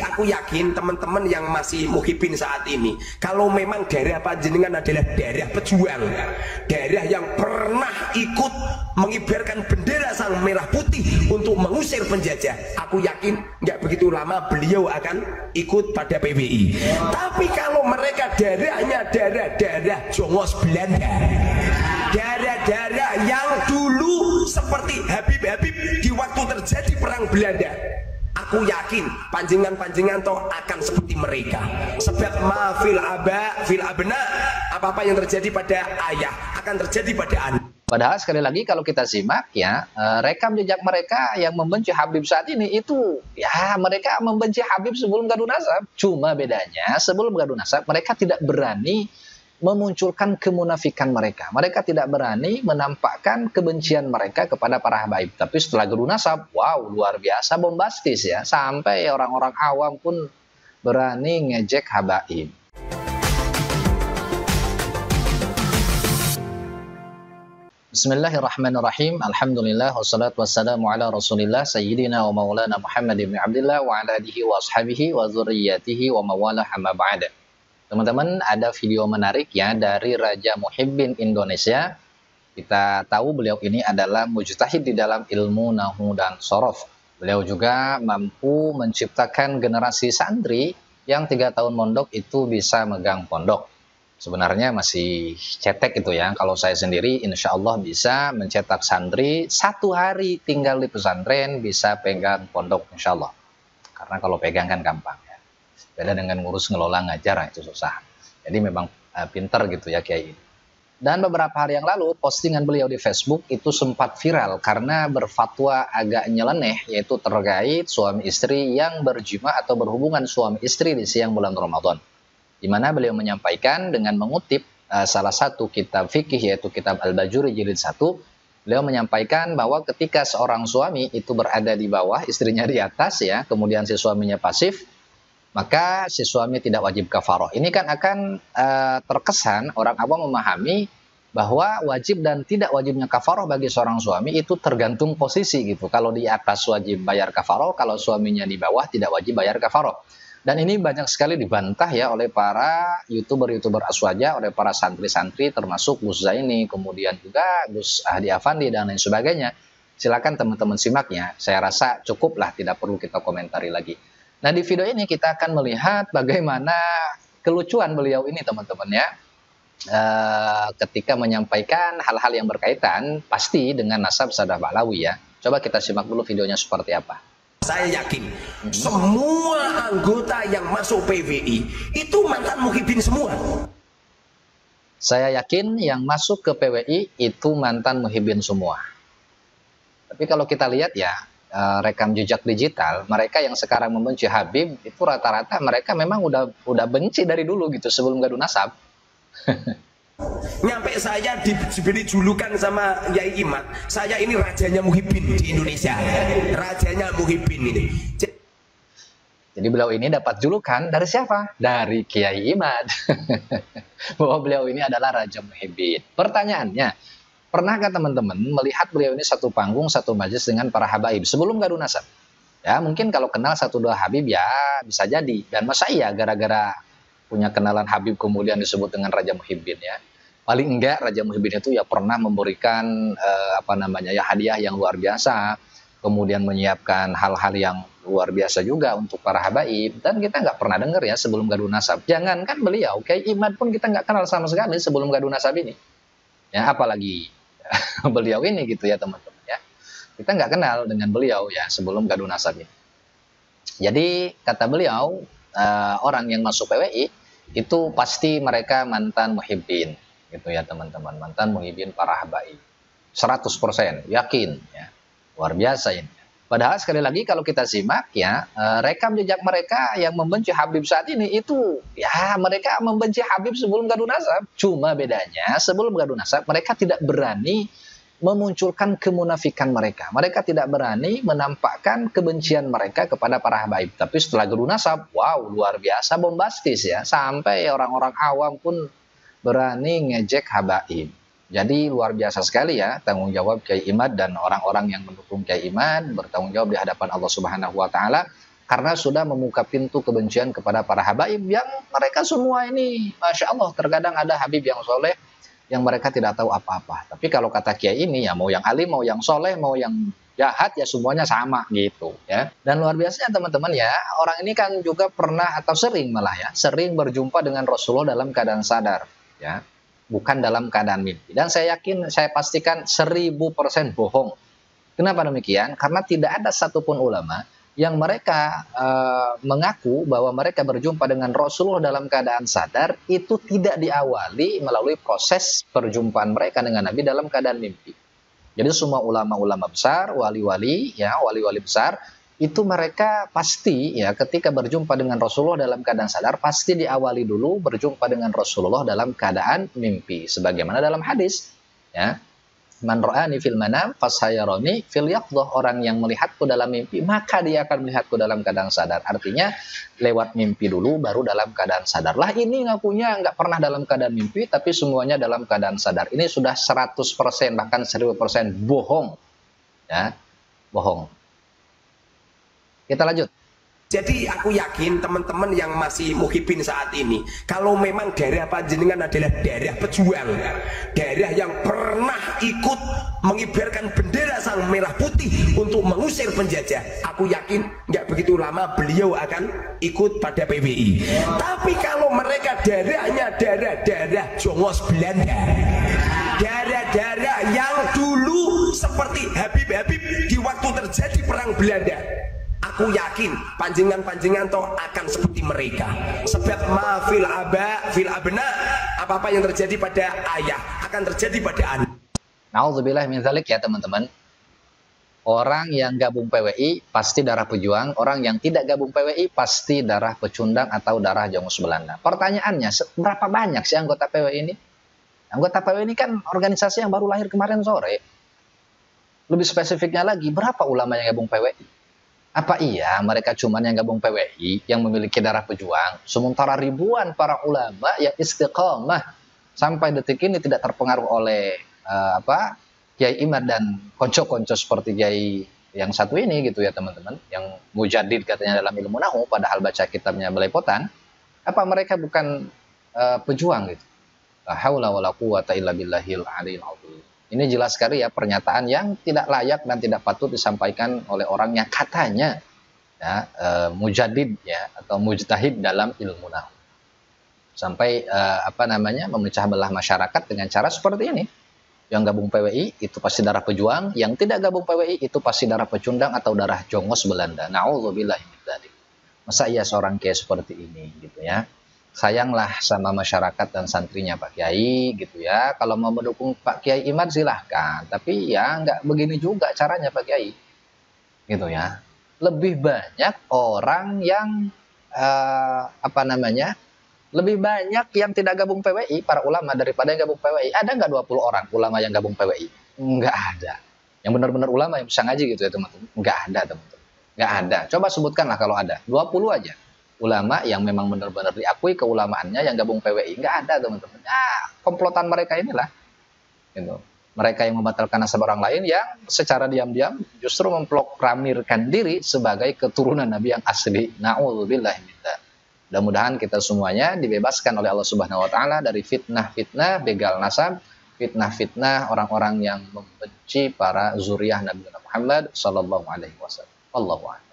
aku yakin teman-teman yang masih muhibin saat ini, kalau memang daerah panjenengan adalah daerah pejuang, daerah yang pernah ikut mengibarkan bendera sang merah putih untuk mengusir penjajah, aku yakin nggak begitu lama beliau akan ikut pada PWI. Tapi kalau mereka daerahnya daerah Jongos Belanda, daerah-daerah yang dulu seperti Habib-Habib di waktu terjadi perang Belanda, aku yakin panjenengan toh akan seperti mereka. Sebab ma fil aba fil abna, apa-apa yang terjadi pada ayah akan terjadi pada anak. Padahal sekali lagi kalau kita simak ya, rekam jejak mereka yang membenci Habib saat ini itu ya mereka membenci Habib sebelum gaduh nasab. Cuma bedanya sebelum gaduh nasab mereka tidak berani memunculkan kemunafikan mereka. Mereka tidak berani menampakkan kebencian mereka kepada para habaib. Tapi setelah gaduh nasab, wow, luar biasa bombastis ya. Sampai orang-orang awam pun berani ngejek habaib. Bismillahirrahmanirrahim. Alhamdulillah wassalatu wassalamu ala Rasulillah sayyidina wa maulana Muhammad ibn Abdullah wa ala alihi wa ashabihi wa dzurriyyatihi wa mawalah amma ba'da. Teman-teman, ada video menarik ya dari Raja Muhibbin Indonesia. Kita tahu beliau ini adalah mujtahid di dalam ilmu nahwu dan shorof. Beliau juga mampu menciptakan generasi santri yang 3 tahun mondok itu bisa megang pondok. Sebenarnya masih cetek itu ya. Kalau saya sendiri insya Allah bisa mencetak santri 1 hari tinggal di pesantren bisa pegang pondok insya Allah. Karena kalau pegang kan gampang. Beda dengan ngurus ngelola ngajar itu susah. Jadi memang pinter gitu ya Kiai. Dan beberapa hari yang lalu postingan beliau di Facebook itu sempat viral karena berfatwa agak nyeleneh, yaitu terkait suami istri yang berjima atau berhubungan suami istri di siang bulan Ramadan. Di mana beliau menyampaikan dengan mengutip salah satu kitab fikih yaitu kitab Al-Bajuri jilid 1. Beliau menyampaikan bahwa ketika seorang suami itu berada di bawah, istrinya di atas ya, kemudian si suaminya pasif, maka si suami tidak wajib kafaroh. Ini kan akan terkesan orang awam memahami bahwa wajib dan tidak wajibnya kafaroh bagi seorang suami itu tergantung posisi gitu. Kalau di atas wajib bayar kafaroh, kalau suaminya di bawah tidak wajib bayar kafaroh. Dan ini banyak sekali dibantah ya oleh para youtuber aswaja, oleh para santri-santri termasuk Gus Zaini, kemudian juga Gus Ahdi Afandi dan lain sebagainya. Silakan teman-teman simaknya. Saya rasa cukuplah, tidak perlu kita komentari lagi. Nah, di video ini kita akan melihat bagaimana kelucuan beliau ini teman-teman ya, ketika menyampaikan hal-hal yang berkaitan pasti dengan nasab Sadaf Ba'lawi ya. Coba kita simak dulu videonya seperti apa. Saya yakin semua anggota yang masuk PWI itu mantan muhibin semua. Saya yakin yang masuk ke PWI itu mantan muhibin semua. Tapi kalau kita lihat ya, rekam jejak digital mereka yang sekarang membenci Habib itu rata-rata mereka memang udah benci dari dulu gitu sebelum gaduh nasab. Nyampe saya diberi julukan sama Yai Imad, saya ini rajanya muhibin di Indonesia, rajanya muhibin ini. Jadi beliau ini dapat julukan dari siapa? Dari Kiai Imad. Bahwa beliau ini adalah raja muhibin. Pertanyaannya, pernahkah teman-teman melihat beliau ini satu panggung, satu majelis dengan para habaib sebelum gaduh nasab? Ya mungkin kalau kenal 1-2 Habib ya bisa jadi. Dan masa iya gara-gara punya kenalan Habib kemudian disebut dengan Raja Muhibbin ya. Paling enggak Raja Muhibbin itu ya pernah memberikan hadiah yang luar biasa. Kemudian menyiapkan hal-hal yang luar biasa juga untuk para habaib. Dan kita nggak pernah dengar ya sebelum gaduh nasab. Jangankan beliau, Kiai Imad pun kita nggak kenal sama sekali sebelum gaduh nasab ini. Ya apalagi beliau ini gitu ya teman-teman ya. Kita nggak kenal dengan beliau ya sebelum gaduh nasab ini. Jadi kata beliau, orang yang masuk PWI itu pasti mereka mantan muhibbin gitu ya teman-teman, mantan muhibbin para habaib 100% yakin ya. Luar biasa ini. Padahal sekali lagi kalau kita simak ya, rekam jejak mereka yang membenci Habib saat ini itu ya mereka membenci Habib sebelum gaduh nasab. Cuma bedanya sebelum gaduh nasab mereka tidak berani memunculkan kemunafikan mereka. Mereka tidak berani menampakkan kebencian mereka kepada para habaib. Tapi setelah gaduh nasab, wow, luar biasa bombastis ya. Sampai orang-orang awam pun berani ngejek habaib. Jadi luar biasa sekali ya tanggung jawab Kiai Imad dan orang-orang yang mendukung Kiai Imad bertanggung jawab di hadapan Allah Subhanahu wa taala karena sudah membuka pintu kebencian kepada para habaib yang mereka semua ini, Masya Allah, terkadang ada habib yang soleh yang mereka tidak tahu apa-apa. Tapi kalau kata kiai ini, ya mau yang alim, mau yang soleh, mau yang jahat, ya semuanya sama gitu ya. Dan luar biasanya teman-teman ya, orang ini kan juga pernah atau sering malah ya, sering berjumpa dengan Rasulullah dalam keadaan sadar ya, bukan dalam keadaan mimpi. Dan saya yakin, saya pastikan 1000% bohong. Kenapa demikian? Karena tidak ada satupun ulama yang mereka mengaku bahwa mereka berjumpa dengan Rasulullah dalam keadaan sadar itu tidak diawali melalui proses perjumpaan mereka dengan Nabi dalam keadaan mimpi. Jadi semua ulama-ulama besar, wali-wali ya, wali-wali besar itu mereka pasti ya ketika berjumpa dengan Rasulullah dalam keadaan sadar pasti diawali dulu berjumpa dengan Rasulullah dalam keadaan mimpi, sebagaimana dalam hadis ya. Man ra'ani fil manam fasayarani fil yaqdhah, orang yang melihatku dalam mimpi maka dia akan melihatku dalam keadaan sadar. Artinya lewat mimpi dulu baru dalam keadaan sadar. Lah ini ngakunya nggak pernah dalam keadaan mimpi tapi semuanya dalam keadaan sadar. Ini sudah 100% bahkan 1000% bohong. Ya, bohong. Kita lanjut. Jadi aku yakin teman-teman yang masih muhibin saat ini, kalau memang daerah panjenengan adalah daerah pejuang, daerah yang pernah ikut mengibarkan bendera sang merah putih untuk mengusir penjajah, aku yakin nggak begitu lama beliau akan ikut pada PBI. Tapi kalau mereka daerahnya daerah-daerah Jongos Belanda, daerah-daerah yang dulu seperti Habib-Habib di waktu terjadi perang Belanda, aku yakin panjenengan toh akan seperti mereka. Sebab ma fil aba fil abna, apa-apa yang terjadi pada ayah akan terjadi pada anak. Nauzubillah min dzalik ya teman-teman. Orang yang gabung PWI pasti darah pejuang, orang yang tidak gabung PWI pasti darah pecundang atau darah Jongos Belanda. Pertanyaannya, berapa banyak sih anggota PWI ini? Anggota PWI ini kan organisasi yang baru lahir kemarin sore. Lebih spesifiknya lagi, berapa ulama yang gabung PWI? Apa iya mereka cuman yang gabung PWI yang memiliki darah pejuang, sementara ribuan para ulama yang istiqomah sampai detik ini tidak terpengaruh oleh Kiai Imad dan konco-konco seperti Kiai yang satu ini gitu ya teman-teman, yang mujadid katanya dalam ilmu nahu padahal baca kitabnya belepotan. Apa mereka bukan pejuang gitu? La haula wala quwata illa billahil aliyil azim. Ini jelas sekali ya pernyataan yang tidak layak dan tidak patut disampaikan oleh orang yang katanya ya, mujadid ya atau mujtahid dalam ilmu nahu. Sampai memecah belah masyarakat dengan cara seperti ini. Yang gabung PWI itu pasti darah pejuang, yang tidak gabung PWI itu pasti darah pecundang atau darah Jongos Belanda. Nauzubillahi min dzalik. Masa iya seorang kiai seperti ini gitu ya. Sayanglah sama masyarakat dan santrinya Pak Kiai gitu ya. Kalau mau mendukung Pak Kiai Imad silahkan, tapi ya nggak begini juga caranya Pak Kiai gitu ya. Lebih banyak orang yang lebih banyak yang tidak gabung PWI, para ulama daripada yang gabung PWI. Ada nggak 20 orang ulama yang gabung PWI? Nggak ada. Yang benar-benar ulama yang bisa ngaji gitu ya teman-teman. Nggak ada teman-teman. Nggak ada. Coba sebutkanlah kalau ada. 20 aja. Ulama yang memang benar-benar diakui keulamaannya yang gabung PWI. Nggak ada teman-teman. Komplotan mereka inilah. Gitu. Mereka yang membatalkan nasab orang lain yang secara diam-diam justru memproklamirkan diri sebagai keturunan Nabi yang asli. Na'udzubillah min dzalik. Mudah-mudahan kita semuanya dibebaskan oleh Allah Subhanahu wa taala dari fitnah-fitnah begal nasab, fitnah-fitnah orang-orang yang membenci para zuriyah Nabi Muhammad sallallahu alaihi wasallam. Allahu a'lam.